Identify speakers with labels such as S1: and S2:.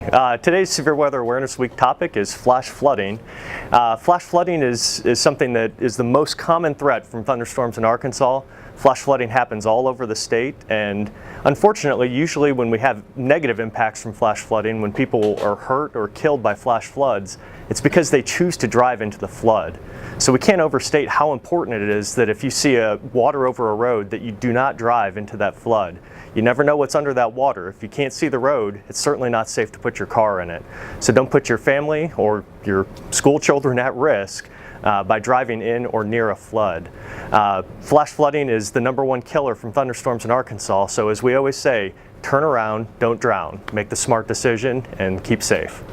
S1: Today's Severe Weather Awareness Week topic is flash flooding. Flash flooding is something that is the most common threat from thunderstorms in Arkansas. Flash flooding happens all over the state, and unfortunately, usually when we have negative impacts from flash flooding, when people are hurt or killed by flash floods, it's because they choose to drive into the flood. So we can't overstate how important it is that if you see water over a road, that you do not drive into that flood. You never know what's under that water. If you can't see the road, it's certainly not safe to put your car in it. So don't put your family or your school children at risk by driving in or near a flood. Flash flooding is the #1 killer from thunderstorms in Arkansas, so as we always say, turn around, don't drown. Make the smart decision and keep safe.